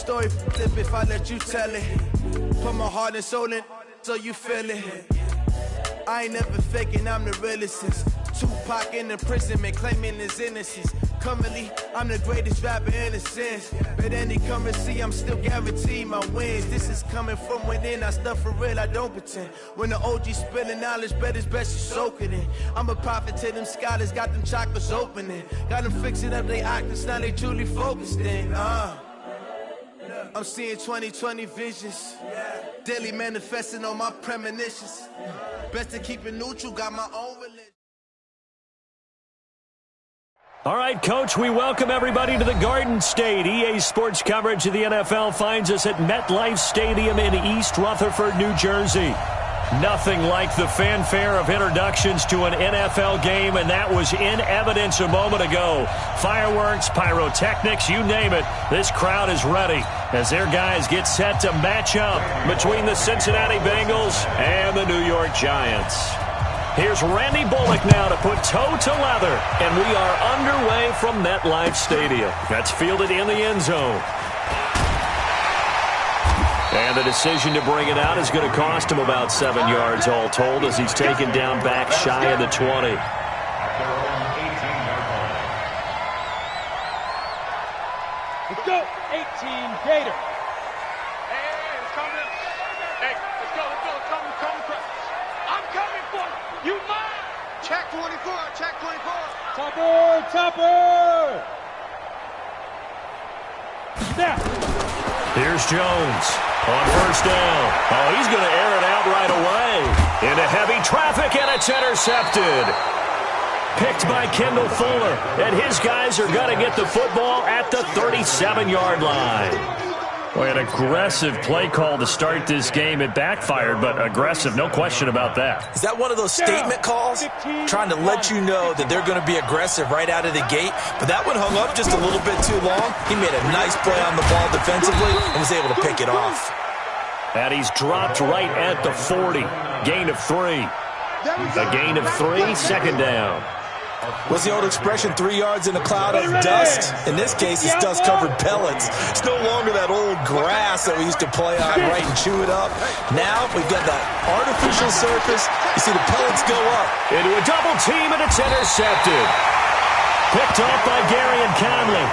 story flip if I let you tell it. Put my heart and soul in so you feel it. I ain't never faking, I'm the realest since Tupac in the imprisonment, claiming his innocence. Currently, I'm the greatest rapper in a sense. But any currency, I'm still guaranteed my wins. This is coming from within, I stuff for real, I don't pretend. When the OG spilling knowledge, bet it's best you soak it in. I'm a prophet to them scholars, got them chakras opening. Got them fixing up they octaves, now they truly focused in. I'm seeing 2020 visions. Daily manifesting on my premonitions. Best to keep it neutral, got my own religion. All right, Coach, we welcome everybody to the Garden State. EA Sports coverage of the NFL finds us at MetLife Stadium in East Rutherford, New Jersey. Nothing like the fanfare of introductions to an NFL game, and that was in evidence a moment ago. Fireworks, pyrotechnics, you name it. This crowd is ready as their guys get set to match up between the Cincinnati Bengals and the New York Giants. Here's Randy Bullock now to put toe to leather, and we are underway from MetLife Stadium. That's fielded in the end zone. And the decision to bring it out is going to cost him about 7 yards all told as he's taken down back shy of the 20. Let's go, 18 Gator. Hey, it's coming. Hey, let's go. I'm coming for you. You mine. Check 24, check 24. Topper. Snap. Here's Jones on first down. Oh, he's going to air it out right away. Into heavy traffic, and it's intercepted. Picked by Kendall Fuller, and his guys are going to get the football at the 37-yard line. Boy, an aggressive play call to start this game. It backfired, but aggressive, no question about that. Is that one of those statement calls? Trying to let you know that they're going to be aggressive right out of the gate, but that one hung up just a little bit too long. He made a nice play on the ball defensively and was able to pick it off. And he's dropped right at the 40. Gain of 3. A gain of 3, second down. What's the old expression, 3 yards in a cloud of dust? In this case, it's dust-covered pellets. It's no longer that old grass that we used to play on, right, and chew it up. Now we've got that artificial surface. You see the pellets go up. Into a double team, and it's intercepted. Picked off by Gary and Conley.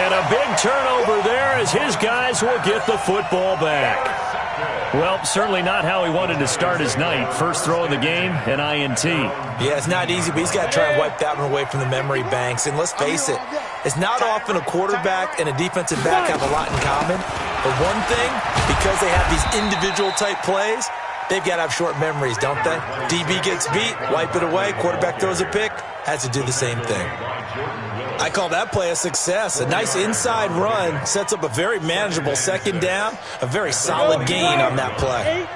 And a big turnover there as his guys will get the football back. Well, certainly not how he wanted to start his night. First throw of the game, an INT. Yeah, it's not easy, but he's got to try and wipe that one away from the memory banks. And let's face it, it's not often a quarterback and a defensive back have a lot in common. But one thing, because they have these individual type plays, they've got to have short memories, don't they? DB gets beat, wipe it away, quarterback throws a pick, has to do the same thing. I call that play a success. A nice inside run sets up a very manageable second down, a very solid gain on that play.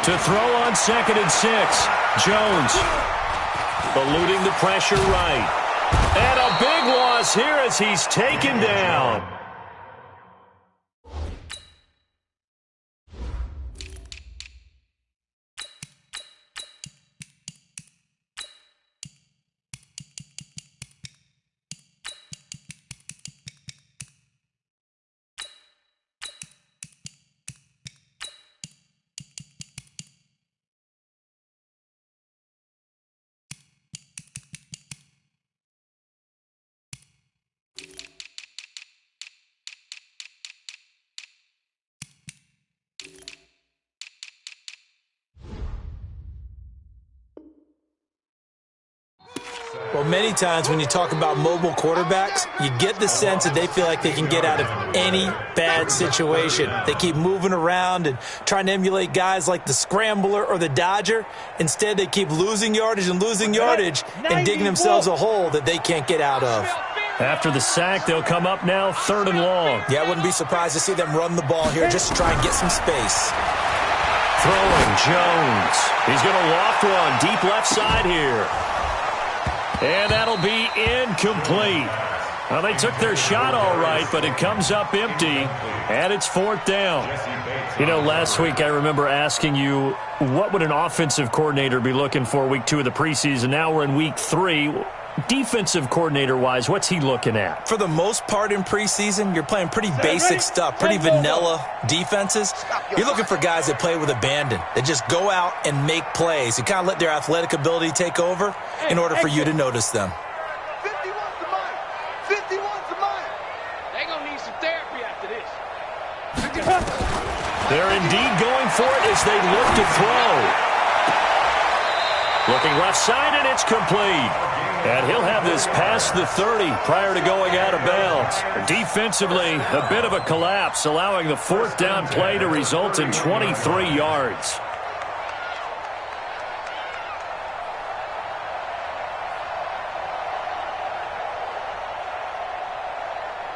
To throw on 2nd and 6, Jones eluding the pressure right. And a big loss here as he's taken down. Well, many times when you talk about mobile quarterbacks, you get the sense that they feel like they can get out of any bad situation. They keep moving around and trying to emulate guys like the Scrambler or the Dodger. Instead, they keep losing yardage and digging themselves a hole that they can't get out of. After the sack, they'll come up now 3rd and long. Yeah, I wouldn't be surprised to see them run the ball here just to try and get some space. Throwing Jones. He's going to loft one deep left side here. And that'll be incomplete. Well, they took their shot all right, but it comes up empty, and it's 4th down. You know, last week I remember asking you, what would an offensive coordinator be looking for week 2 of the preseason? Now we're in week 3. Defensive coordinator-wise, what's he looking at? For the most part in preseason, you're playing pretty basic stuff, pretty vanilla defenses. You're looking for guys that play with abandon, that just go out and make plays and kind of let their athletic ability take over in order for you to notice them. 51's the money. 51's the money. They're going to need some therapy after this. They're indeed going for it as they look to throw. Looking left side, and it's complete. And he'll have this past the 30 prior to going out of bounds. Defensively, a bit of a collapse, allowing the 4th down play to result in 23 yards.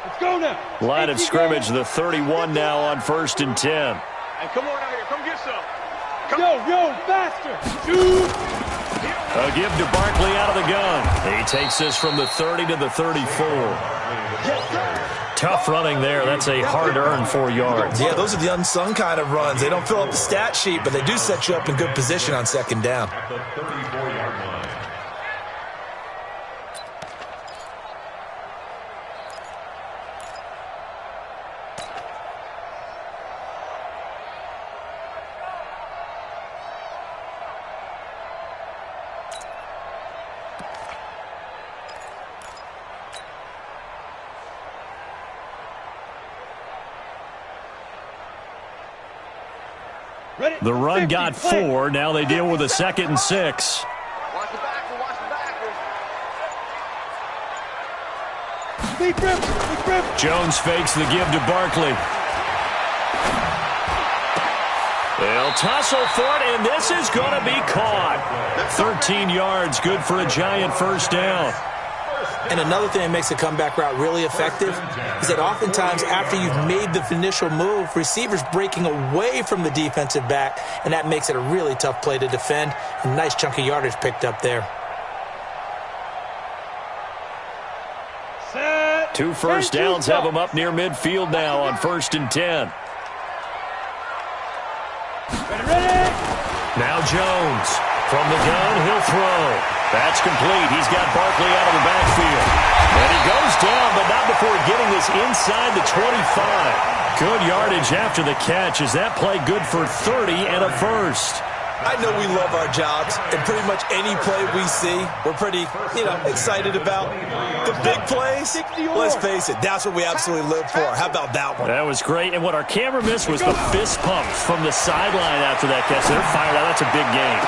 Let's go now. Line of scrimmage, the 31 now on 1st and 10. Hey, come on out here. Come get some. Yo, faster. Shoot. A give to Barkley out of the gun. He takes this from the 30 to the 34. Tough running there. That's a hard-earned 4 yards. Yeah, those are the unsung kind of runs. They don't fill up the stat sheet, but they do set you up in good position on 2nd down. The run got 4. Now they deal with a 2nd and 6. Watch the backers. Watch the backers. Deep rip. Jones fakes the give to Barkley. They'll tussle for it, and this is going to be caught. 13 yards, good for a giant 1st down. And another thing that makes a comeback route really effective is that oftentimes after you've made the initial move, receivers breaking away from the defensive back, and that makes it a really tough play to defend. A nice chunk of yardage picked up there. Set. 2 first downs have them up near midfield now on 1st and 10. Ready. Now Jones. From the gun, he'll throw. That's complete. He's got Barkley out of the backfield. And he goes down, but not before getting this inside the 25. Good yardage after the catch. Is that play good for 30 and a first? I know we love our jobs, and pretty much any play we see, we're pretty, excited about. The big plays, let's face it, that's what we absolutely live for. How about that one? That was great, and what our camera missed was the fist pump from the sideline after that catch. They're fired out. That's a big game.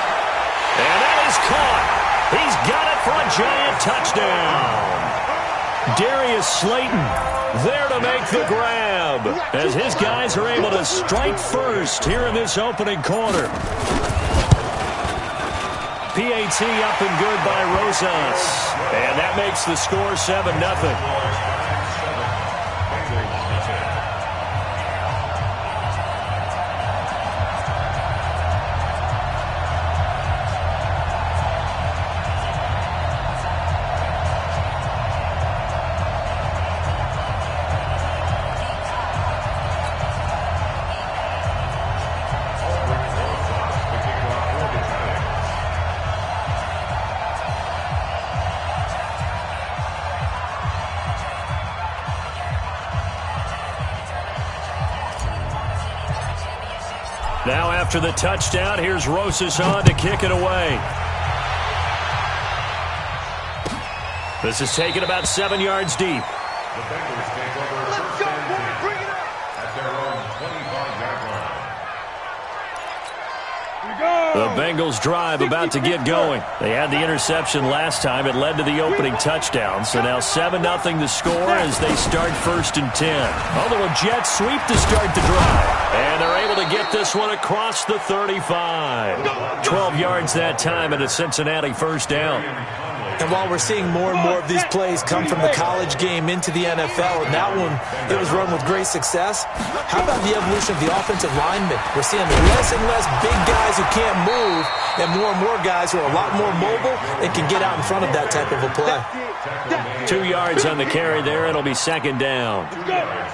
And that is caught. He's got it for a giant touchdown. Darius Slayton there to make the grab as his guys are able to strike first here in this opening quarter. PAT up and good by Rosas. And that makes the score 7-0. Now after the touchdown, here's Rosas on to kick it away. This is taken about 7 yards deep. Let's go, boy. Bring it up. At their own 25-yard line. The Bengals drive about to get going. They had the interception last time. It led to the opening touchdown. So now 7-0 the score as they start 1st and 10. A little jet sweep to start the drive. And they're able to get this one across the 35. 12 yards that time and a Cincinnati 1st down. And while we're seeing more and more of these plays come from the college game into the NFL, and that one, it was run with great success, how about the evolution of the offensive linemen? We're seeing less and less big guys who can't move and more guys who are a lot more mobile and can get out in front of that type of a play. 2 yards on the carry there. It'll be second down.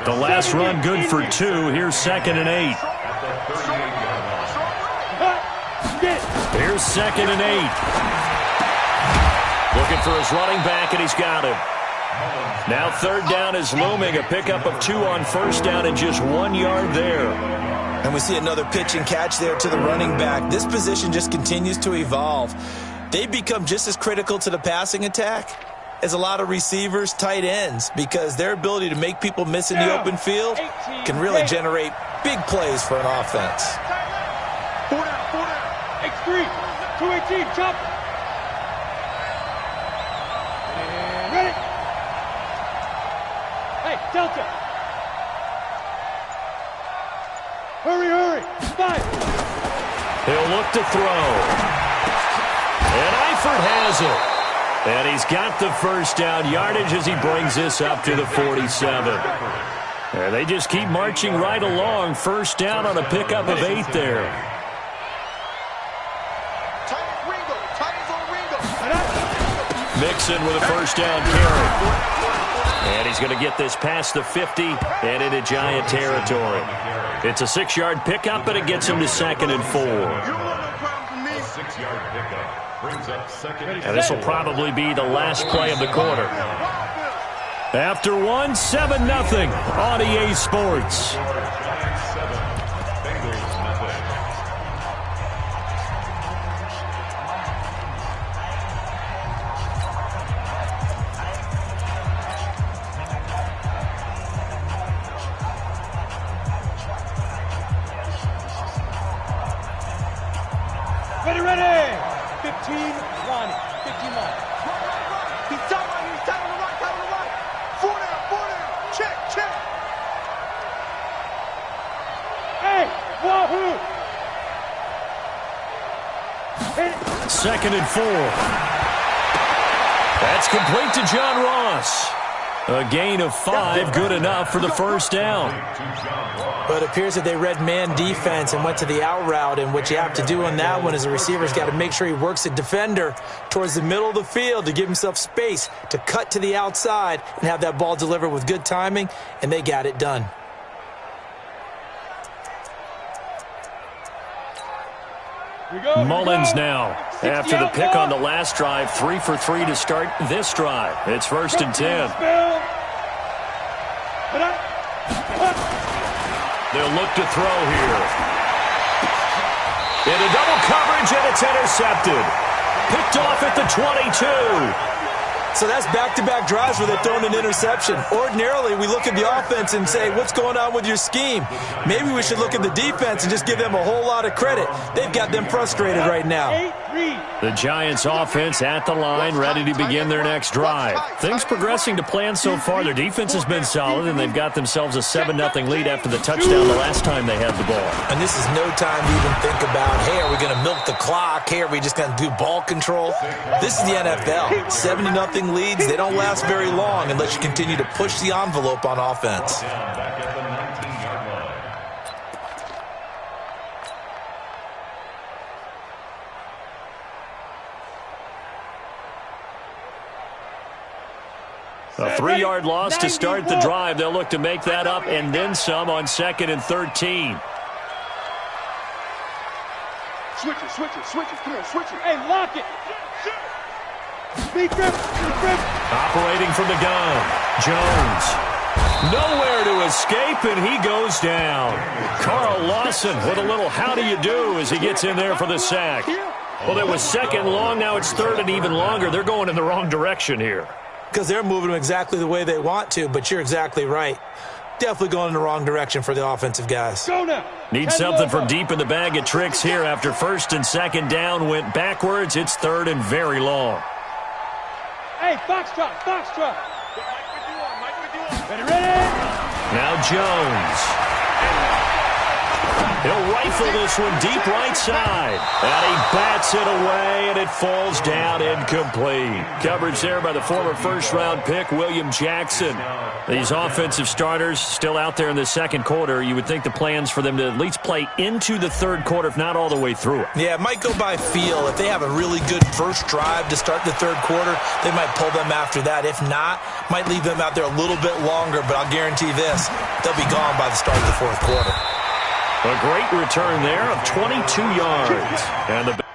The last run good for 2. Here's 2nd and 8. Here's 2nd and 8. Looking for his running back, and he's got him. Now 3rd down is looming. A pickup of 2 on 1st down and just 1 yard there. And we see another pitch and catch there to the running back. This position just continues to evolve. They become just as critical to the passing attack as a lot of receivers, tight ends, because their ability to make people miss in the open field can really generate big plays for an offense. 4 down. X3. 218. Chop. And ready. Hey, Delta. Hurry. 5. He'll look to throw. And Eifert has it. And he's got the first down yardage as he brings this up to the 47. And they just keep marching right along. First down on a pickup of 8 there. Mixon with a first down carry. And he's going to get this past the 50 and into Giant territory. It's a 6-yard pickup, and it gets him to 2nd and 4. And this will probably be the last play of the quarter. After 1, 7-0 on EA Sports. Ready. 15 line. 15 line. He's down on the right. 4 down. Check. Hey, wahoo. 2nd and 4. That's complete to John Ross. A gain of 5, good enough for the first down. But it appears that they read man defense and went to the out route, and what you have to do on that one is the receiver's got to make sure he works the defender towards the middle of the field to give himself space to cut to the outside and have that ball delivered with good timing, and they got it done. Mullins now. After the pick on the last drive, 3 for 3 to start this drive. It's 1st and 10. They'll look to throw here. Into double coverage, and it's intercepted. Picked off at the 22. So that's back-to-back drives where they've thrown an interception. Ordinarily, we look at the offense and say, what's going on with your scheme? Maybe we should look at the defense and just give them a whole lot of credit. They've got them frustrated right now. The Giants offense at the line, ready to begin their next drive. Things progressing to plan so far. Their defense has been solid, and they've got themselves a 7-0 lead after the touchdown the last time they had the ball. And this is no time to even think about, hey, are we going to milk the clock? Hey, are we just going to do ball control? This is the NFL. 70-0 leads, they don't last very long unless you continue to push the envelope on offense. A 3-yard loss to start the drive. They'll look to make that up and then some on 2nd and 13. Switch it. Come on, switch it. Hey, lock it. Operating from the gun, Jones. Nowhere to escape, and he goes down. Carl Lawson with a little how do you do as he gets in there for the sack. Well, it was 2nd long. Now it's 3rd and even longer. They're going in the wrong direction here. Because they're moving them exactly the way they want to, but you're exactly right. Definitely going in the wrong direction for the offensive guys. Go now. Need something from deep in the bag of tricks here after 1st and 2nd down went backwards. It's 3rd and very long. Hey, foxtrot. Mike with you on. Ready. Now Jones. He'll rifle this one deep right side. And he bats it away, and it falls down incomplete. Coverage there by the former first-round pick, William Jackson. These offensive starters still out there in the second quarter. You would think the plans for them to at least play into the third quarter, if not all the way through it. Yeah, it might go by feel. If they have a really good first drive to start the third quarter, they might pull them after that. If not, might leave them out there a little bit longer, but I'll guarantee this, they'll be gone by the start of the fourth quarter. A great return there of 22 yards. And the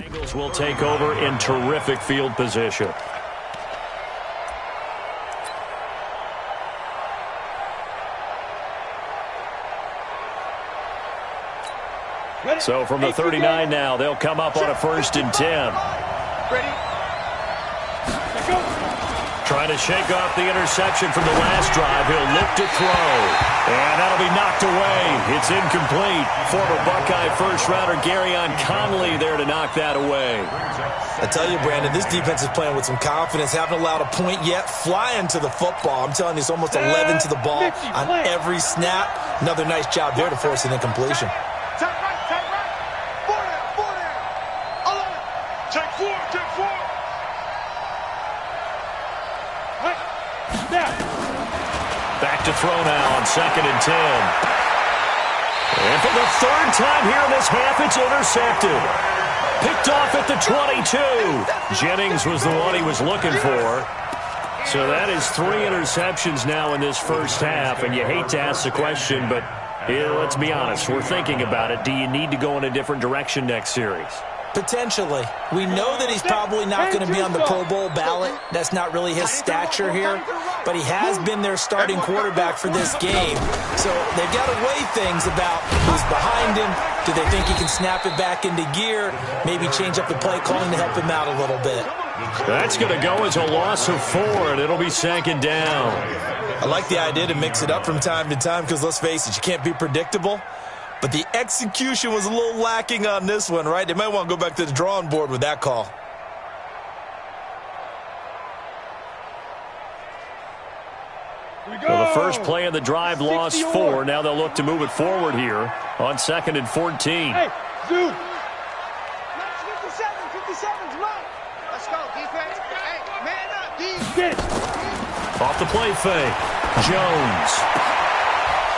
Bengals will take over in terrific field position. So from the 39 now, they'll come up on a 1st and 10. Ready? Trying to shake off the interception from the last drive. He'll look to throw. And that'll be knocked away. It's incomplete. Former Buckeye first-rounder Garyon Conley there to knock that away. I tell you, Brandon, this defense is playing with some confidence. Haven't allowed a point yet. Flying to the football. I'm telling you, it's almost 11 to the ball on every snap. Another nice job there to force an incompletion. Take right. 40. 11. Take four. Back to throw now on 2nd and 10. And for the third time here in this half, it's intercepted. Picked off at the 22. Jennings was the one he was looking for. So that is 3 interceptions now in this first half. And you hate to ask the question, but let's be honest. We're thinking about it. Do you need to go in a different direction next series? Potentially. We know that he's probably not going to be on the Pro Bowl ballot. That's not really his stature here. But he has been their starting quarterback for this game. So they've got to weigh things about who's behind him. Do they think he can snap it back into gear? Maybe change up the play calling to help him out a little bit. That's going to go as a loss of 4, and it'll be 2nd down. I like the idea to mix it up from time to time because, let's face it, you can't be predictable. But the execution was a little lacking on this one, right? They might want to go back to the drawing board with that call. Well, the first play of the drive lost 4. Now they'll look to move it forward here on 2nd and 14. Hey, Zoo. 57's mine. Let's go, defense. Hey, man up, Skits. Off the play fake. Jones.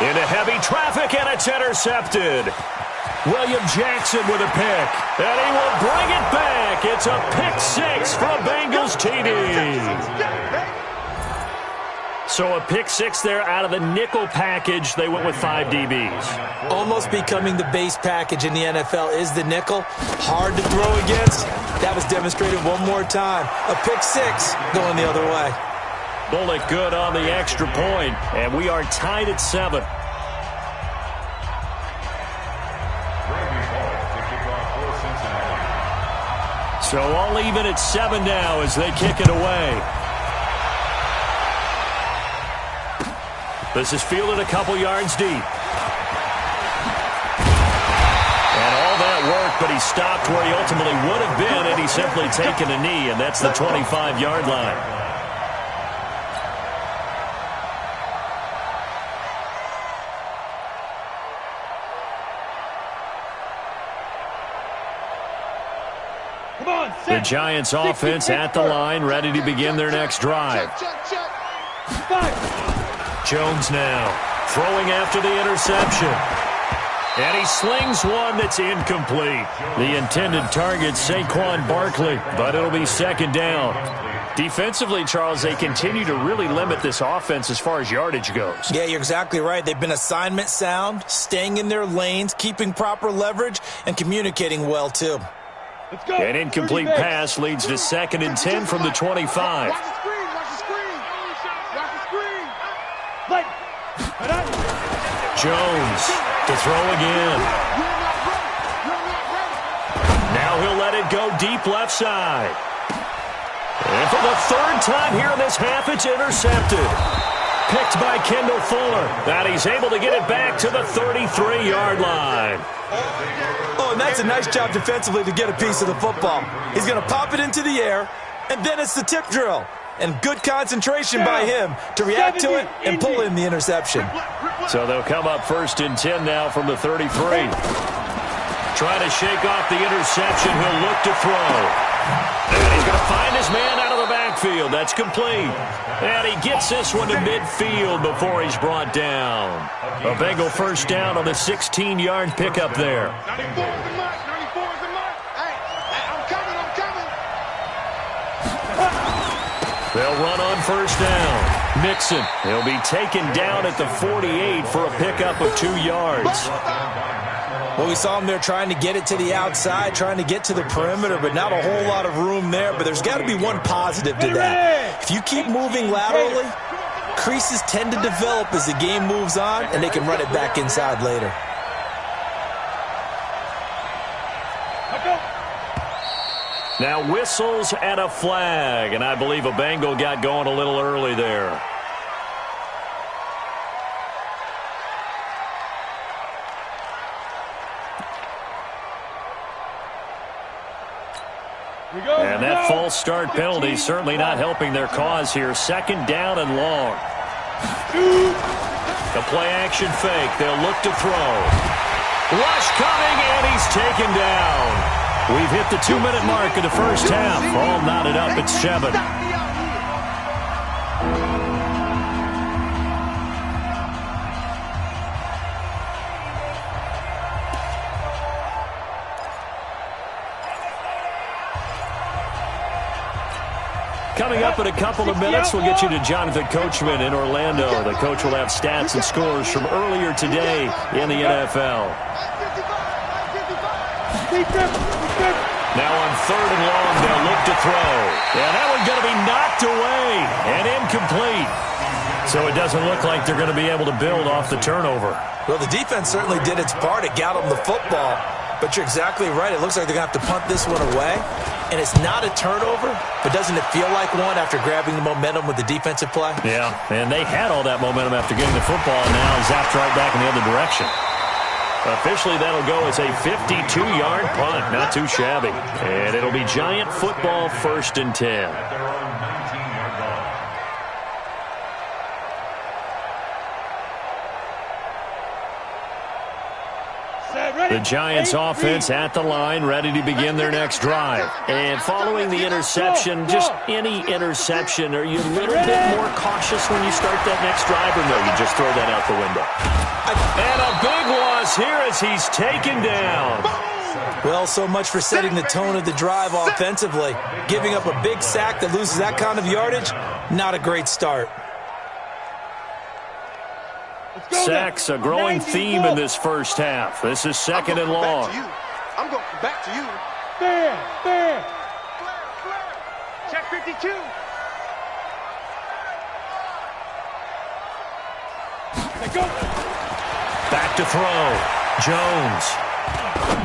Into heavy traffic, and it's intercepted. William Jackson with a pick, and he will bring it back. It's a pick 6 from Bengals TD. So a pick 6 there out of the nickel package. They went with 5 DBs. Almost becoming the base package in the NFL is the nickel. Hard to throw against. That was demonstrated one more time. A pick 6 going the other way. Bullock good on the extra point, and we are tied at 7. So all even at 7 now as they kick it away. This is fielded a couple yards deep. And all that work, but he stopped where he ultimately would have been, and he's simply taken a knee, and that's the 25-yard line. The Giants offense at the line, ready to begin their next drive. Jones now throwing after the interception. And he slings one that's incomplete. The intended target, Saquon Barkley, but it'll be second down. Defensively, Charles, they continue to really limit this offense as far as yardage goes. Yeah, you're exactly right. They've been assignment sound, staying in their lanes, keeping proper leverage, and communicating well, too. Let's go. An incomplete pass leads to 2nd and 10 from the 25. Watch the screen. Watch the screen. Watch the screen. Like. Jones to throw again. Now he'll let it go deep left side. And for the 3rd time here in this half, it's intercepted. Picked by Kendall Fuller. And he's able to get it back to the 33-yard line. Oh, and that's a nice job defensively to get a piece of the football. He's going to pop it into the air, and then it's the tip drill. And good concentration by him to react to it and pull in the interception. So they'll come up 1st and 10 now from the 33. Trying to shake off the interception. He'll look to throw. And he's going to find his man out of the backfield. That's complete. And he gets this one to midfield before he's brought down. A Bengal first down on the 16-yard pickup there. 94 is the mark. 94 is the mark. Hey, I'm coming. I'm coming. They'll run on first down. Mixon. He'll be taken down at the 48 for a pickup of 2 yards. Well, we saw him there trying to get it to the outside, trying to get to the perimeter, but not a whole lot of room there. But there's got to be one positive to that. If you keep moving laterally, creases tend to develop as the game moves on, and they can run it back inside later. Now whistles and a flag, and I believe a Bengal got going a little early there. And that false start penalty certainly not helping their cause here. 2nd down and long. The play-action fake. They'll look to throw. Rush coming, and he's taken down. We've hit the 2-minute mark of the first half. All knotted up at 7. Coming up in a couple of minutes, we'll get you to Jonathan Coachman in Orlando. The coach will have stats and scores from earlier today in the NFL. Now on 3rd and long, they'll look to throw. And that one's going to be knocked away and incomplete. So it doesn't look like they're going to be able to build off the turnover. Well, the defense certainly did its part. It got them the football. But you're exactly right. It looks like they're going to have to punt this one away. And it's not a turnover, but doesn't it feel like one after grabbing the momentum with the defensive play? Yeah, and they had all that momentum after getting the football, and now zapped right back in the other direction. Officially, that'll go as a 52-yard punt. Not too shabby. And it'll be Giant football 1st and 10. The Giants offense at the line, ready to begin their next drive. And following the interception, just any interception, are you a little bit more cautious when you start that next drive, or no, you just throw that out the window? And a big loss here as he's taken down. Well, so much for setting the tone of the drive offensively. Giving up a big sack that loses that kind of yardage, not a great start. Sacks, a growing theme in this first half. This is 2nd and long. I'm going back to you. Fair. Check 52. Let's go. Back to throw. Jones.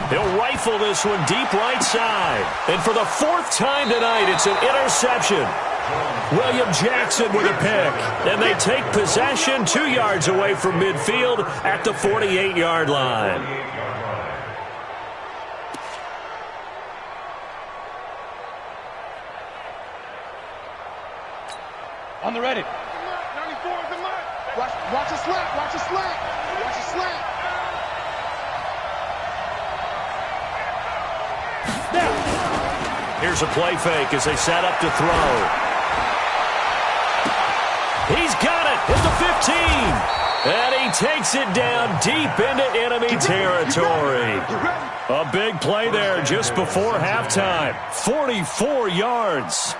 He'll rifle this one deep right side. And for the 4th time tonight, it's an interception. William Jackson with a pick. And they take possession 2 yards away from midfield at the 48-yard line. On the ready. 94 is the mark. Watch a slap. Watch a slap. Watch a slap. Now. Here's a play fake as they set up to throw. He's got it at the 15. And he takes it down deep into enemy territory. A big play there just before halftime. 44 yards.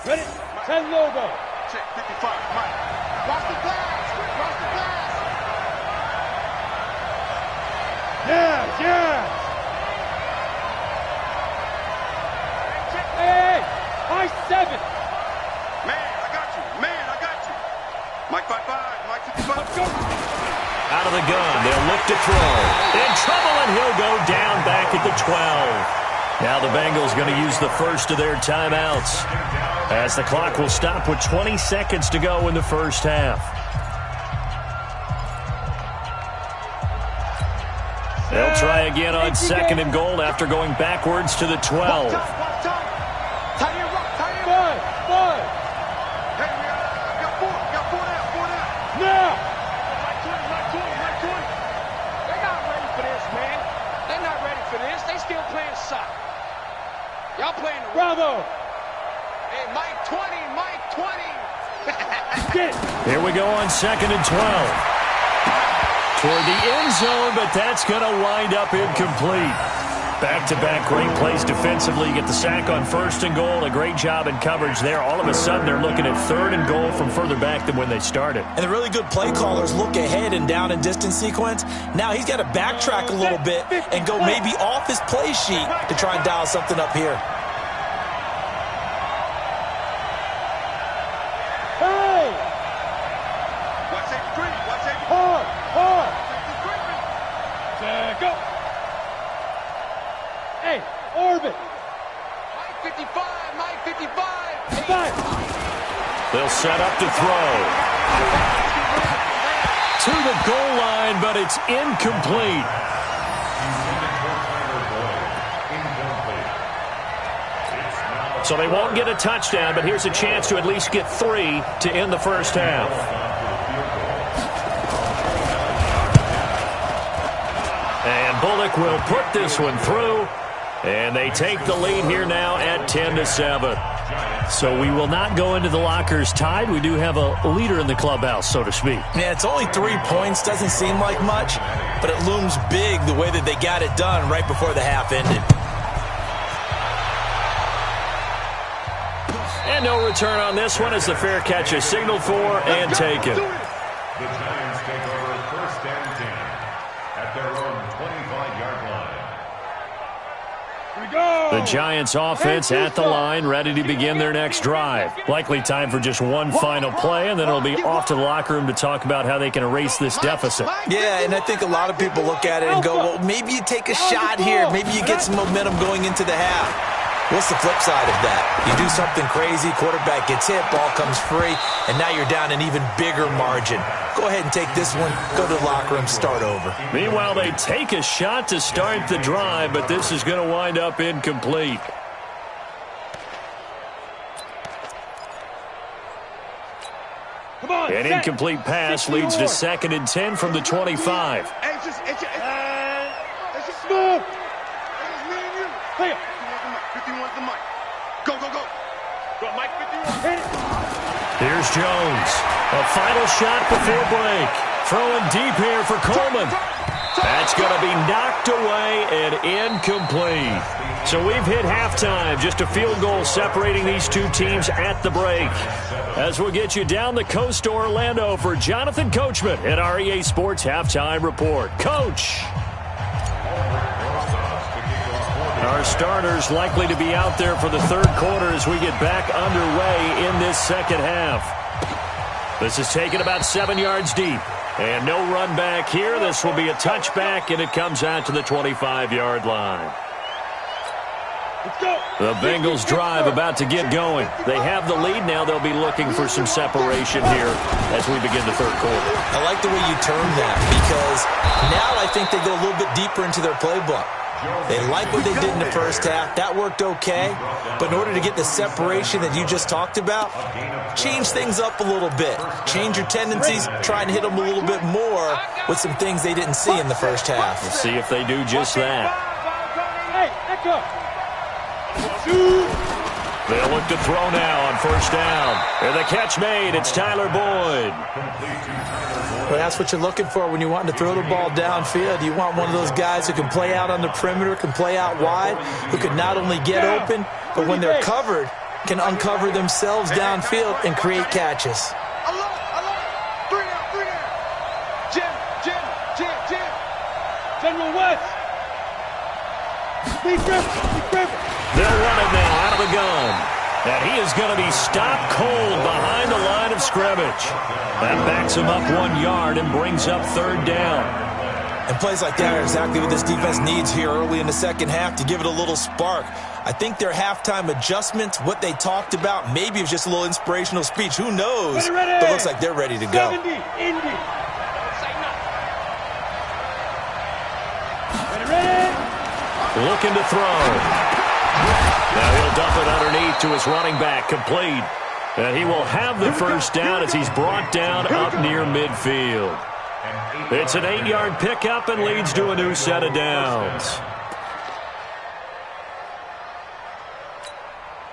Ready? 10 logo. Check 55. Mike. Watch the glass. Watch the glass. Yeah. Hey, high 7. Man, I got you. Mike 55. Mike 55. Let's go. Out of the gun, they'll look to throw. In trouble, and he'll go down back at the 12. Now the Bengals going to use the first of their timeouts, as the clock will stop with 20 seconds to go in the first half. They'll try again on 2nd and goal after going backwards to the 12. Tight end rock. Five. Hey, we got 4 down. Now. Mike 20. They're not ready for this, man. They're not ready for this. They still playing soccer. Y'all playing the Bravo. Hey, Mike 20. Get. Here we go on 2nd and 12. Toward the end zone, but that's going to wind up incomplete. Back-to-back great plays defensively. You get the sack on 1st and goal. A great job in coverage there. All of a sudden, they're looking at 3rd and goal from further back than when they started. And the really good play callers look ahead and down and distance sequence. Now he's got to backtrack a little bit and go maybe off his play sheet to try and dial something up here. Hey. Watch safety green. Hard. Go. Hey, orbit. Mike 55. Five. They'll set up to throw. To the goal line, but it's incomplete. So they won't get a touchdown, but here's a chance to at least get 3 to end the first half. And Bullock will put this one through, and they take the lead here now at 10-7. So we will not go into the lockers tied. We do have a leader in the clubhouse, so to speak. Yeah, it's only 3 points. Doesn't seem like much, but it looms big the way that they got it done right before the half ended. And no return on this one as the fair catch is signaled for and taken. The Giants take over 1st and 10 at their own 25-yard line. Here we go. The Giants offense at the line, ready to begin their next drive. Likely time for just one final play, and then it'll be off to the locker room to talk about how they can erase this deficit. Yeah, and I think a lot of people look at it and go, well, maybe you take a shot here. Maybe you get some momentum going into the half. What's the flip side of that? You do something crazy, quarterback gets hit, ball comes free, and now you're down an even bigger margin. Go ahead and take this one, go to the locker room, start over. Meanwhile, they take a shot to start the drive, but this is going to wind up incomplete. Come on. An incomplete pass leads to 2nd and 10 from the 25. Hey, it's just Move. Hey. 51's the mic. Go. Go, Mike 51. Hit it. Here's Jones. A final shot before break. Throwing deep here for Coleman. That's going to be knocked away and incomplete. So we've hit halftime. Just a field goal separating these two teams at the break. As we'll get you down the coast to Orlando for Jonathan Coachman at our EA Sports Halftime Report. Coach. Our starters likely to be out there for the 3rd quarter as we get back underway in this 2nd half. This is taken about 7 yards deep. And no run back here. This will be a touchback, and it comes out to the 25-yard line. Let's go. The Bengals drive about to get going. They have the lead. Now they'll be looking for some separation here as we begin the 3rd quarter. I like the way you termed that because now I think they go a little bit deeper into their playbook. They like what they did in the first half. That worked okay. But in order to get the separation that you just talked about, change things up a little bit. Change your tendencies. Try and hit them a little bit more with some things they didn't see in the first half. We'll see if they do just that. Hey, echo. They'll look to throw now on first down. And the catch made. It's Tyler Boyd. Well, that's what you're looking for when you want to throw the ball downfield. You want one of those guys who can play out on the perimeter, can play out wide, who can not only get open, but when they're covered, can uncover themselves downfield and create catches. General West. Be careful. They'll run it now out of the gun. And he is going to be stopped cold behind the line of scrimmage. That backs him up 1 yard and brings up third down. And plays like that are exactly what this defense needs here early in the second half to give it a little spark. I think their halftime adjustments, what they talked about, maybe it was just a little inspirational speech. Who knows? Ready. But it looks like they're ready to go. 70, Indy. Ready. Looking to throw. Now he'll dump it underneath to his running back, complete. And he will have the first down as he's brought down up near midfield. It's an 8-yard pickup and leads to a new set of downs.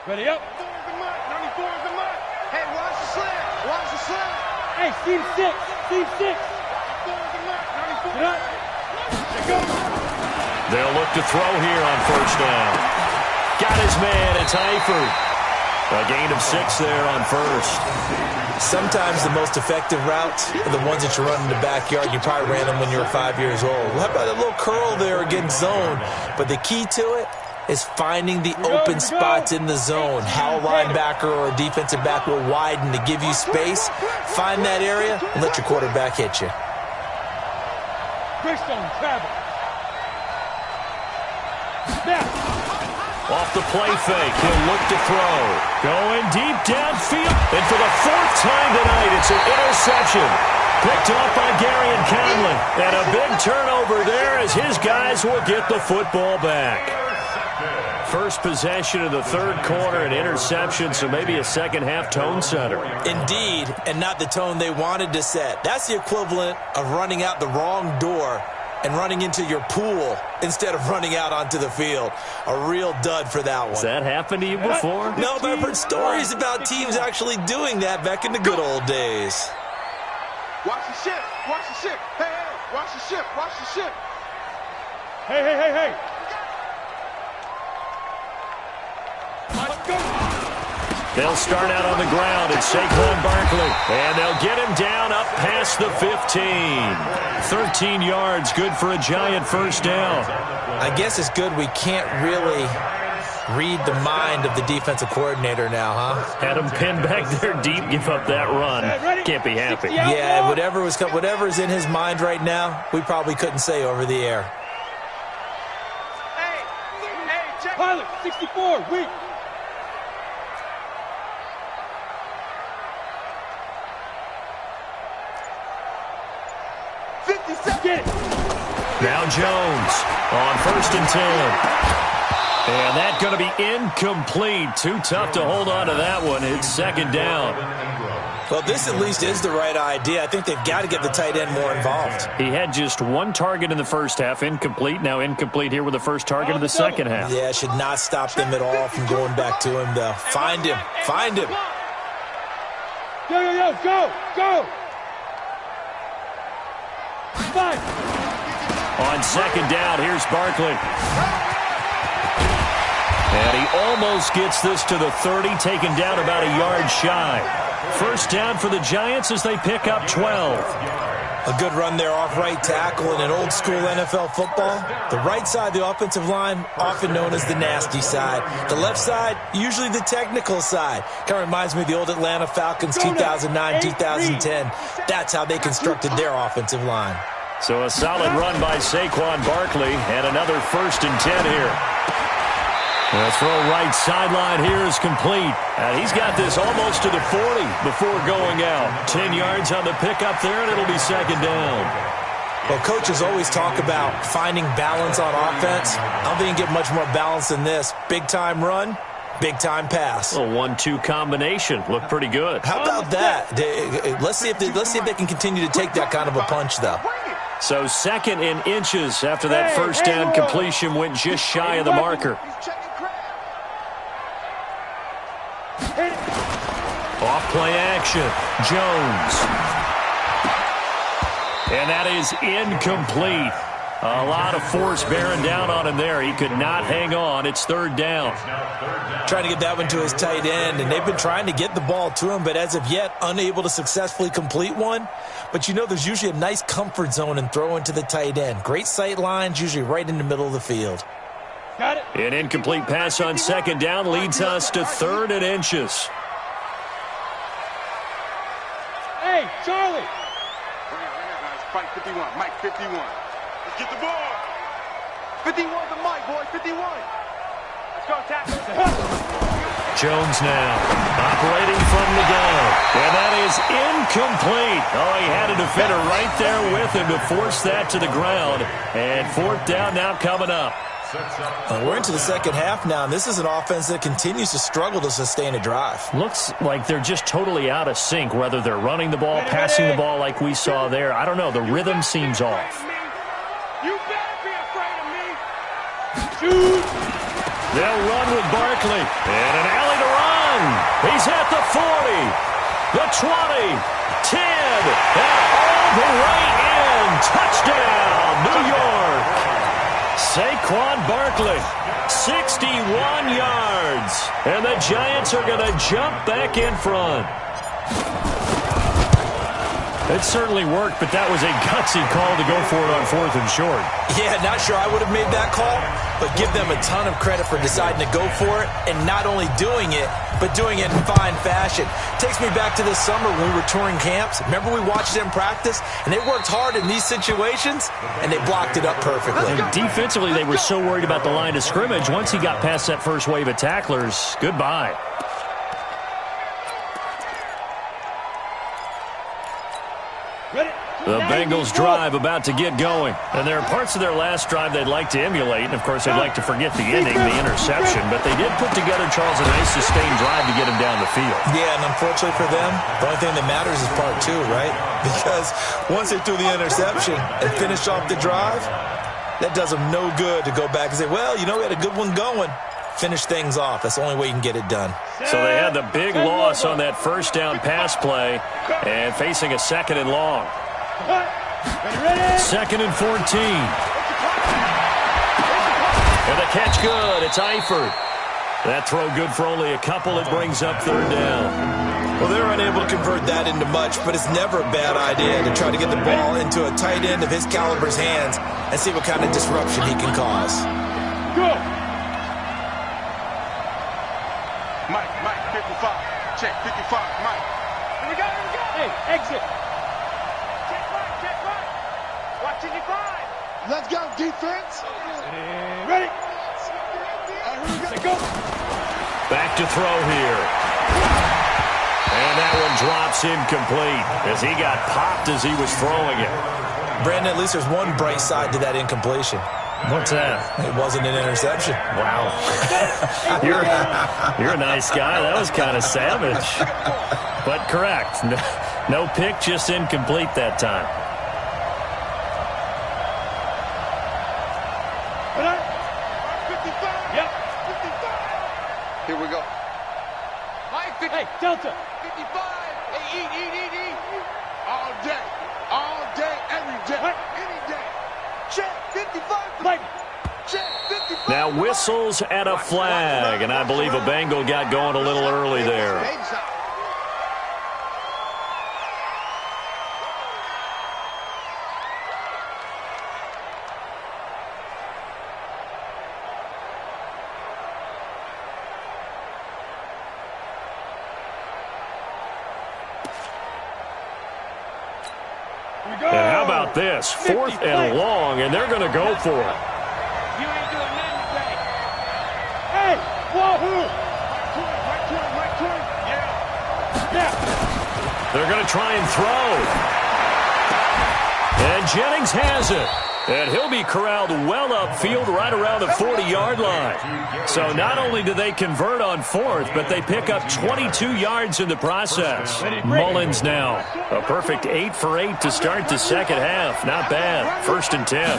Ready up. 94 is the mark. Hey, watch the slant. Hey, team 6. Get up. Go. They'll look to throw here on first down. Got his man. It's Eifert. A gain of 6 there on first. Sometimes the most effective routes are the ones that you run in the backyard. You probably ran them when you were 5 years old. How about a little curl there against zone? But the key to it is finding the open spots in the zone. How a linebacker or a defensive back will widen to give you space. Find that area and let your quarterback hit you. Greystone, travel. Snap. Off the play fake, he'll look to throw. Going deep downfield. And for the 4th time tonight, it's an interception. Picked off by Gary and Conlon. And a big turnover there as his guys will get the football back. First possession of the third quarter, an interception, so maybe a second-half tone setter. Indeed, and not the tone they wanted to set. That's the equivalent of running out the wrong door and running into your pool instead of running out onto the field. A real dud for that one. Has that happened to you before? No, but I've heard stories about teams actually doing that back in the good old days. Watch the ship. Hey, watch the ship. Hey. Let's go. They'll start out on the ground. It's Saquon Barkley. And they'll get him down up past the 15. 13 yards, good for a giant first down. I guess it's good we can't really read the mind of the defensive coordinator now, huh? Had him pinned back there deep, give up that run. Can't be happy. Yeah, whatever's in his mind right now, we probably couldn't say over the air. Hey, check. Pilot, 64, weak. Get it. Now Jones on 1st and 10. And that's going to be incomplete. Too tough to hold on to that one. It's second down. Well, this at least is the right idea. I think they've got to get the tight end more involved. He had just 1 target in the first half, incomplete. Now incomplete here with the first target of the second half. Yeah, should not stop them at all from going back to him, though. Find him. Go. 5. On second down, here's Barkley. And he almost gets this to the 30, taken down about a yard shy. First down for the Giants as they pick up 12. A good run there off right tackle in an old-school NFL football. The right side of the offensive line, often known as the nasty side. The left side, usually the technical side. Kind of reminds me of the old Atlanta Falcons 2009, 2010. That's how they constructed their offensive line. So a solid run by Saquon Barkley and another 1st and 10 here. The throw right sideline here is complete. And he's got this almost to the 40 before going out. 10 yards on the pickup there, and it'll be second down. Well, coaches always talk about finding balance on offense. I don't think you can get much more balance than this. Big-time run, big-time pass. A 1-2 combination. Looked pretty good. How about that? Let's see if they can continue to take that kind of a punch, though. So 2nd and inches after that first down completion went just shy of the marker. Off play action. Jones. And that is incomplete. A lot of force bearing down on him there. He could not hang on. It's third down. Trying to get that one to his tight end, and they've been trying to get the ball to him, but as of yet, unable to successfully complete one. But you know there's usually a nice comfort zone in throwing to the tight end. Great sight lines, usually right in the middle of the field. Got it. An incomplete pass on second down leads us to 3rd and inches. Hey, Charlie. Right here, guys. Fight 51. Mike 51. Let's get the ball. 51 to Mike, boy. 51. Let's go, tackle. Jones now operating from the gun. And that is incomplete. Oh, he had a defender right there with him to force that to the ground. And 4th down now coming up. We're into the second half now, and this is an offense that continues to struggle to sustain a drive. Looks like they're just totally out of sync, whether they're running the ball, passing the ball like we saw there. I don't know. The rhythm seems off. You better be afraid of me. Shoot. They'll run with Barkley. And an alley to run. He's at the 40, the 20, 10, and all the way in. Touchdown, New York. Saquon Barkley, 61 yards. And the Giants are going to jump back in front. It certainly worked, but that was a gutsy call to go for it on 4th and short. Yeah, not sure I would have made that call, but give them a ton of credit for deciding to go for it and not only doing it, but doing it in fine fashion. Takes me back to this summer when we were touring camps. Remember we watched them practice, and they worked hard in these situations, and they blocked it up perfectly. And defensively, they were so worried about the line of scrimmage. Once he got past that first wave of tacklers, goodbye. The Bengals drive about to get going. And there are parts of their last drive they'd like to emulate. And, of course, they'd like to forget the ending, the interception. But they did put together, Charles, a nice sustained drive to get him down the field. Yeah, and unfortunately for them, the only thing that matters is part 2, right? Because once they threw the interception and finished off the drive, that does them no good to go back and say, well, you know, we had a good one going. Finish things off. That's the only way you can get it done. So they had the big loss on that first down pass play and facing a 2nd and long. 2nd and 14. And the catch good. It's Eifert. That throw good for only a couple. It brings up 3rd down. Well, they're unable to convert that into much, but it's never a bad idea to try to get the ball into a tight end of his caliber's hands and see what kind of disruption he can cause. Go. Mike 55. Check 55. Mike. Here we go. Hey, exit. Check right. Watch it, 5. Let's go, defense. Ready. Here we go. Back to throw here. And that one drops incomplete as he got popped as he was throwing it. Brandon, at least there's one bright side to that incompletion. What's that? It wasn't an interception. Wow. You're a nice guy. That was kind of savage. But correct. No pick, just incomplete that time. Here we go. Mike 50. Hey, Delta. 55. Hey, eat. All day, every day, any day. Check 55. Mike. Check 55. Now whistles and a flag, and I believe a Bengal got going a little early there. And how about this? 4th and long, and they're going to go for it. You ain't doing nothing today. Hey, wahoo. Right to him. Yeah. They're going to try and throw. And Jennings has it. And he'll be corralled well upfield right around the 40-yard line. So not only do they convert on 4th, but they pick up 22 yards in the process. Mullins now. A perfect 8 for 8 to start the second half. Not bad. 1st and 10.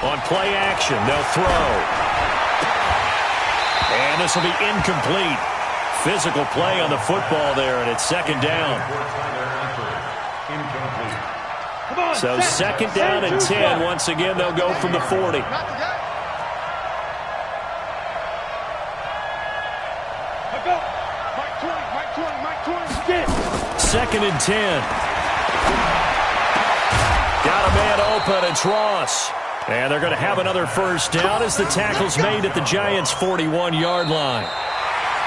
On play action, they'll throw. And this will be incomplete. Physical play on the football there, and it's second down. So second down and 10. Once again, they'll go from the 40. Second and 10. Got a man open. It's Ross. And they're going to have another first down as the tackle's made at the Giants' 41-yard line.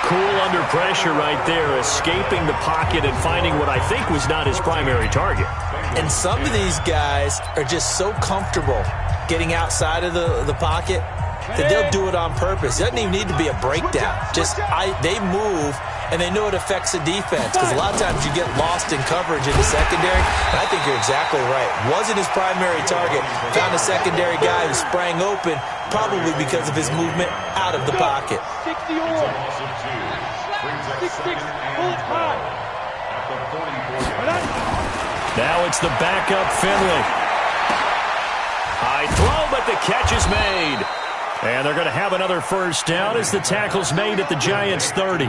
Cool under pressure right there, escaping the pocket and finding what I think was not his primary target. And some of these guys are just so comfortable getting outside of the pocket that they'll do it on purpose. It doesn't even need to be a breakdown. They move, and they know it affects the defense because a lot of times you get lost in coverage in the secondary. And I think you're exactly right. Wasn't his primary target. Found a secondary guy who sprang open, probably because of his movement out of the pocket. 60 all. 6-6, pull it high. Now it's the backup Finley. High throw, but the catch is made. And they're going to have another first down as the tackle's made at the Giants' 30.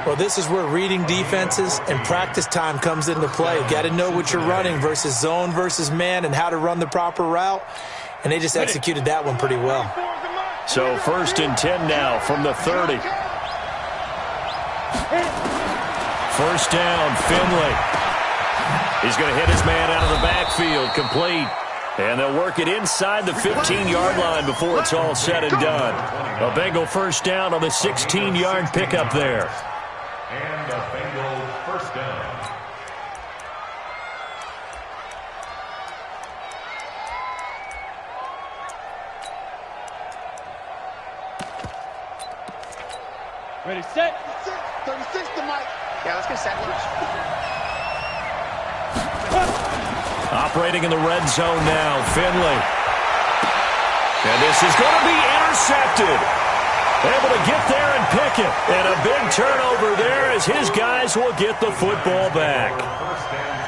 Well, this is where reading defenses and practice time comes into play. You got to know what you're running versus zone versus man and how to run the proper route. And they just executed that one pretty well. So first and 10 now from the 30. First down, Finley. He's going to hit his man out of the backfield, complete. And they'll work it inside the 15-yard line before it's all said and done. A Bengal first down on the 16-yard pickup there. And a Bengal first down. Ready, set. 36 to Mike. Yeah, let's get set. Operating in the red zone now, Finley. And this is going to be intercepted. Able to get there and pick it. And a big turnover there as his guys will get the football back.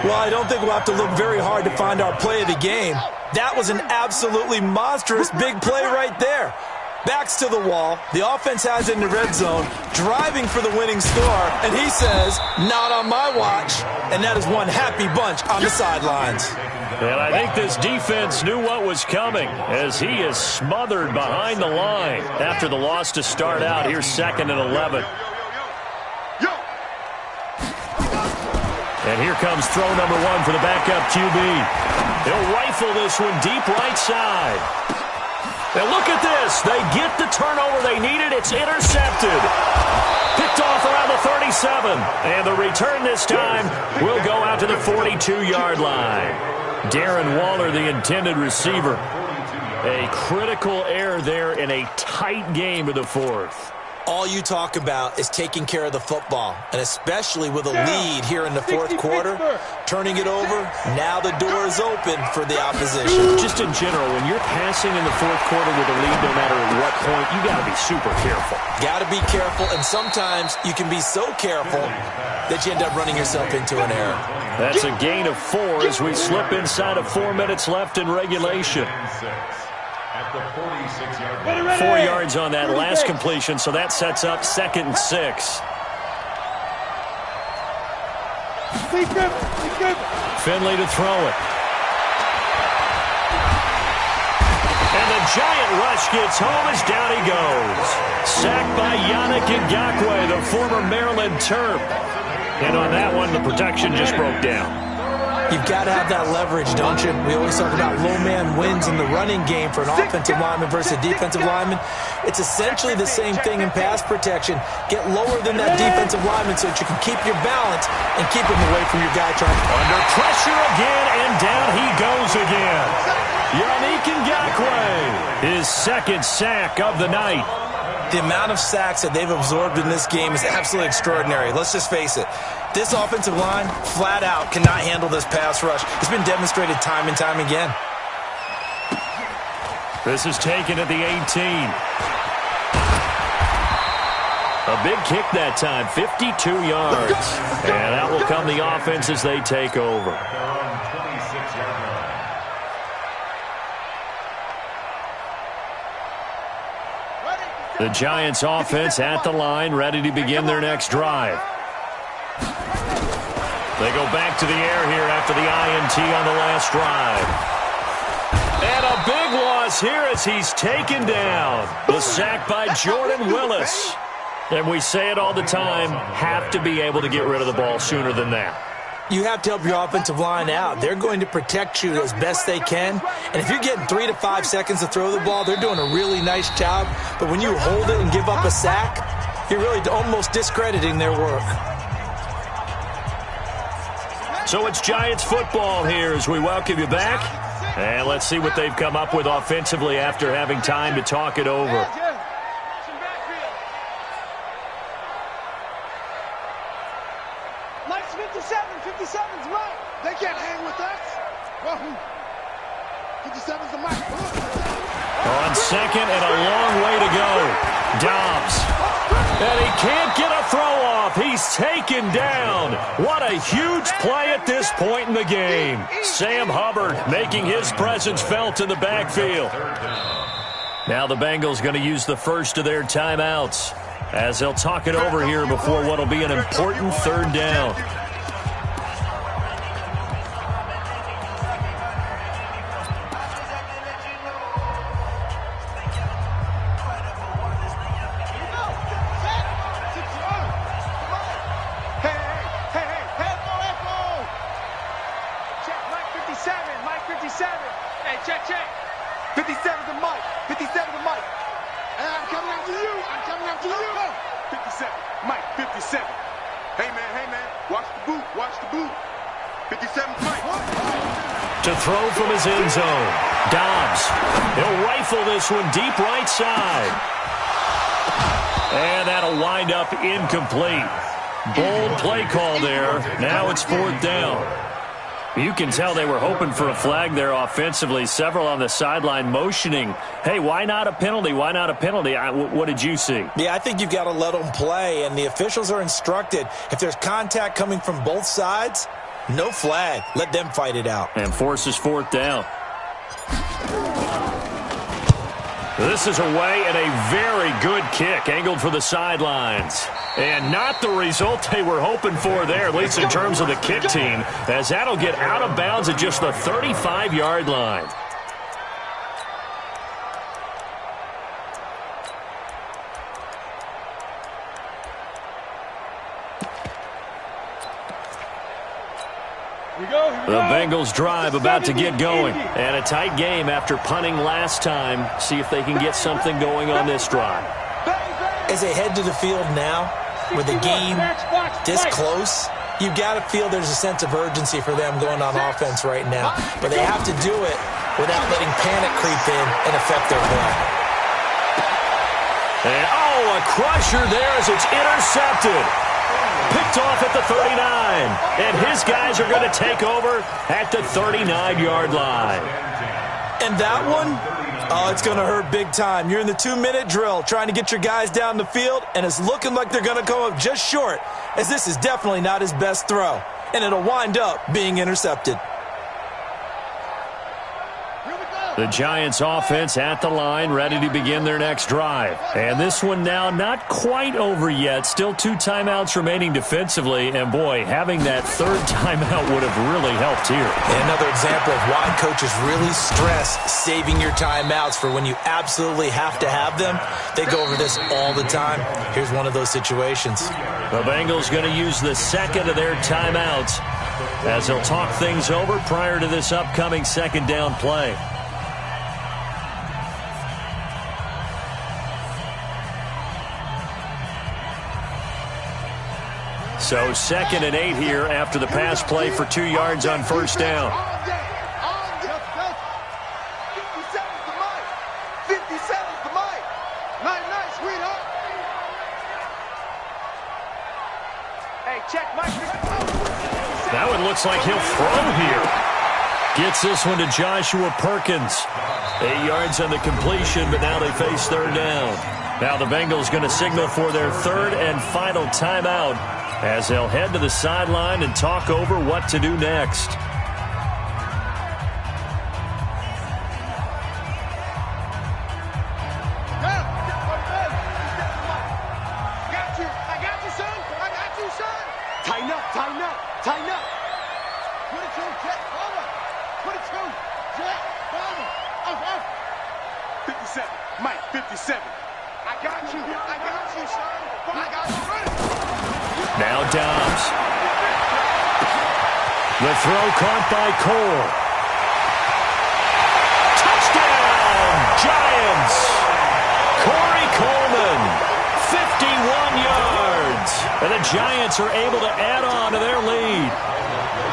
Well, I don't think we'll have to look very hard to find our play of the game. That was an absolutely monstrous big play right there. Backs to the wall. The offense has it in the red zone, driving for the winning score, and he says, not on my watch. And that is one happy bunch on the sidelines. And I think this defense knew what was coming as he is smothered behind the line after the loss to start out. Here's second and 11. And here comes throw number one for the backup QB. He'll rifle this one deep right side. And look at this. They get the turnover they needed. It's intercepted. Picked off around the 37. And the return this time will go out to the 42-yard line. Darren Waller, the intended receiver. A critical error there in a tight game of the fourth. All you talk about is taking care of the football, and especially with a lead here in the fourth quarter, turning it over, now the door is open for the opposition. Just in general, when you're passing in the fourth quarter with a lead, no matter at what point, you got to be super careful. Got to be careful, and sometimes you can be so careful that you end up running yourself into an error. That's a gain of 4 as we slip inside of 4 minutes left in regulation. At the 46-yard line. 4 yards on that last completion, so that sets up second and 6. Finley to throw it. And the giant rush gets home as down he goes. Sacked by Yannick Ngakoue, the former Maryland Terp. And on that one, the protection just broke down. You've got to have that leverage, don't you? We always talk about low man wins in the running game for an offensive lineman versus a defensive lineman. It's essentially the same thing in pass protection. Get lower than that defensive lineman so that you can keep your balance and keep him away from your guy trying. Under pressure again, and down he goes again. Yannick Ngakoue, his second sack of the night. The amount of sacks that they've absorbed in this game is absolutely extraordinary. Let's just face it. This offensive line, flat out, cannot handle this pass rush. It's been demonstrated time and time again. This is taken at the 18. A big kick that time, 52 yards. And that will come the offense as they take over. The Giants offense at the line, ready to begin their next drive. They go back to the air here after the INT on the last drive. And a big loss here as he's taken down. The sack by Jordan Willis. And we say it all the time, have to be able to get rid of the ball sooner than that. You have to help your offensive line out. They're going to protect you as best they can. And if you're getting 3 to 5 seconds to throw the ball, they're doing a really nice job. But when you hold it and give up a sack, you're really almost discrediting their work. So it's Giants football here as we welcome you back. And let's see what they've come up with offensively after having time to talk it over. Mike's 57. 57's Mike. They can't hang with us. 57's the Mike. On second and a long way to go. Dobbs. And he can't get a throw off. He's taken down. What a huge play at this point in the game. Sam Hubbard making his presence felt in the backfield. Now the Bengals going to use the first of their timeouts as they'll talk it over here before what will be an important third down. To throw from his end zone. Dobbs. He'll rifle this one deep right side. And that'll wind up incomplete. Bold play call there. Now it's fourth down. You can tell they were hoping for a flag there offensively. Several on the sideline motioning, hey, why not a penalty? Why not a penalty? What did you see? Yeah, I think you've got to let them play, and the officials are instructed. If there's contact coming from both sides, no flag. Let them fight it out. And forces fourth down. This is away and a very good kick angled for the sidelines. And not the result they were hoping for there, at least in terms of the kick team, as that'll get out of bounds at just the 35-yard line. The Bengals drive about to get going. And a tight game after punting last time. See if they can get something going on this drive. As they head to the field now, with the game this close, you've got to feel there's a sense of urgency for them going on offense right now. But they have to do it without letting panic creep in and affect their play. And, a crusher there as it's intercepted. Picked off at the 39. And his guys are going to take over at the 39-yard line. And that one, it's going to hurt big time. You're in the 2-minute drill trying to get your guys down the field, and it's looking like they're going to come up just short, as this is definitely not his best throw. And it'll wind up being intercepted. The Giants offense at the line, ready to begin their next drive. And this one now not quite over yet. Still 2 timeouts remaining defensively. And, boy, having that third timeout would have really helped here. And another example of why coaches really stress saving your timeouts for when you absolutely have to have them. They go over this all the time. Here's one of those situations. The Bengals going to use the second of their timeouts as they'll talk things over prior to this upcoming second down play. So 2nd and 8 here after the pass play for 2 yards on first down. 57's the Mike. 57's the Mike. Nice, sweetheart. Hey, check Mike. That one looks like he'll throw here. Gets this one to Joshua Perkins. 8 yards on the completion, but now they face third down. Now the Bengals going to signal for their third and final timeout as they'll head to the sideline and talk over what to do next. Mike, 57. I got you, son. I got you. Now Dobbs. The throw caught by Cole. Touchdown, Giants. Corey Coleman, 51 yards. And the Giants are able to add on to their lead.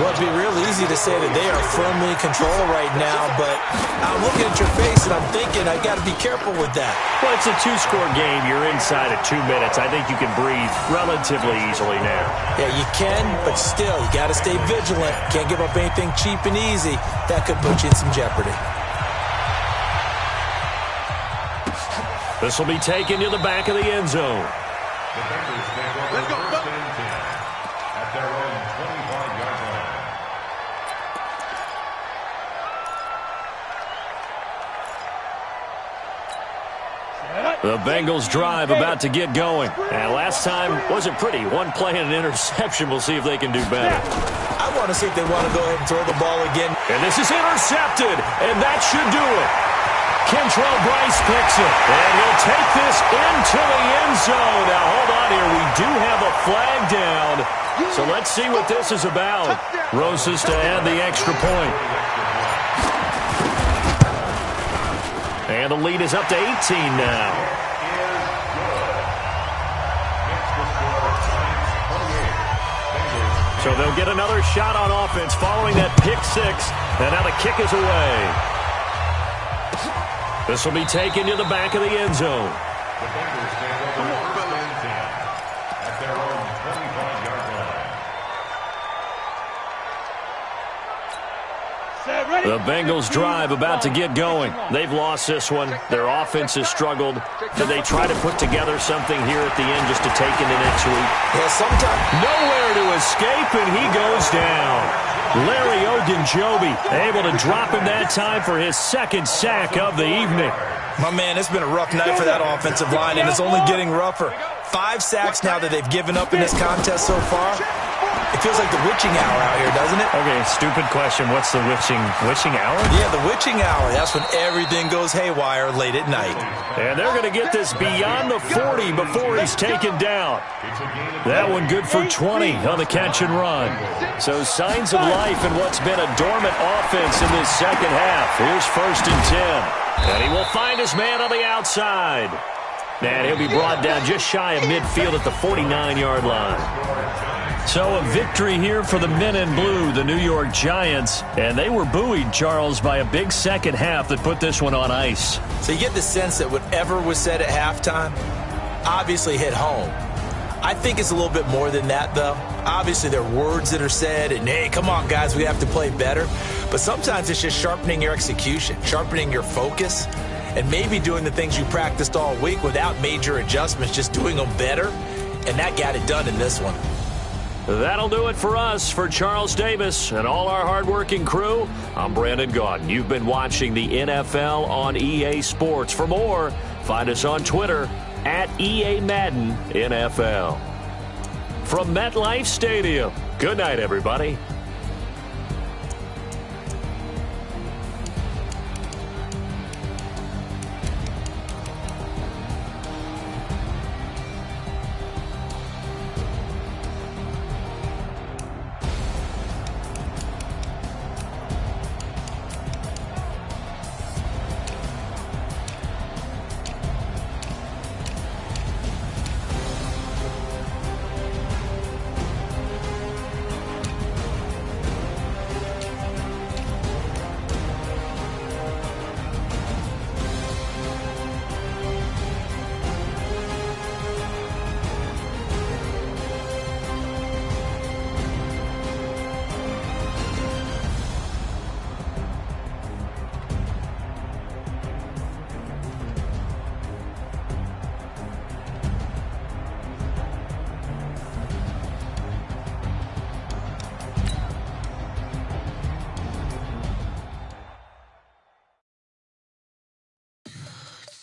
Well, it'd be real easy to say that they are firmly in control right now, but I'm looking at your face and I'm thinking I got to be careful with that. Well, it's a two-score game. You're inside of 2 minutes. I think you can breathe relatively easily now. Yeah, you can, but still, you got to stay vigilant. Can't give up anything cheap and easy. That could put you in some jeopardy. This will be taken to the back of the end zone. The Bengals take over first and 10 at their own 25-yard line. The Bengals drive about to get going. And last time wasn't pretty. One play and an interception. We'll see if they can do better. I want to see if they want to go ahead and throw the ball again. And this is intercepted, and that should do it. Kentrell Bryce picks it, and he'll take this into the end zone. Now, hold on here. We do have a flag down, so let's see what this is about. Rosas to add the extra point. And the lead is up to 18 now. So they'll get another shot on offense following that pick six, and now the kick is away. This will be taken to the back of the end zone. The Bengals take over first and 10 at their own 25-yard line. The Bengals drive about to get going. They've lost this one. Their offense has struggled. Do they try to put together something here at the end just to take into next week? Yeah, sometimes. Nowhere to escape, and he goes down. Larry Ogunjobi able to drop him that time for his second sack of the evening. My man, it's been a rough night for that offensive line, and it's only getting rougher. 5 sacks now that they've given up in this contest so far. It feels like the witching hour out here, doesn't it? Okay, stupid question. What's the witching hour? Yeah, the witching hour. That's when everything goes haywire late at night. And they're going to get this beyond the 40 before he's taken down. That one good for 20 on the catch and run. So signs of life in what's been a dormant offense in this second half. Here's first and 10. And he will find his man on the outside. And he'll be brought down just shy of midfield at the 49-yard line. So a victory here for the men in blue, the New York Giants. And they were buoyed, Charles, by a big second half that put this one on ice. So you get the sense that whatever was said at halftime obviously hit home. I think it's a little bit more than that, though. Obviously, there are words that are said, and, hey, come on, guys, we have to play better. But sometimes it's just sharpening your execution, sharpening your focus, and maybe doing the things you practiced all week without major adjustments, just doing them better. And that got it done in this one. That'll do it for us. For Charles Davis and all our hardworking crew, I'm Brandon Gaudin. You've been watching the NFL on EA Sports. For more, find us on Twitter at EA Madden NFL. From MetLife Stadium, good night, everybody.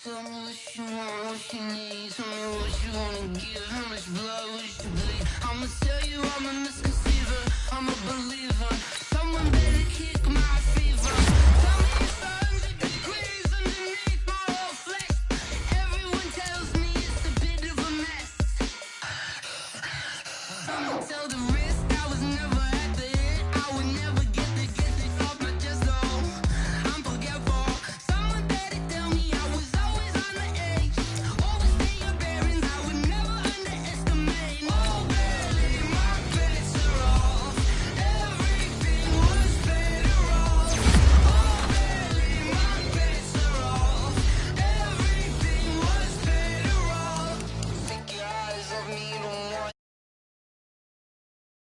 Tell me what you want, what you need. Tell me what you wanna give. How much blood would you bleed? I'ma tell you I'm a misconceiver. I'm a believer.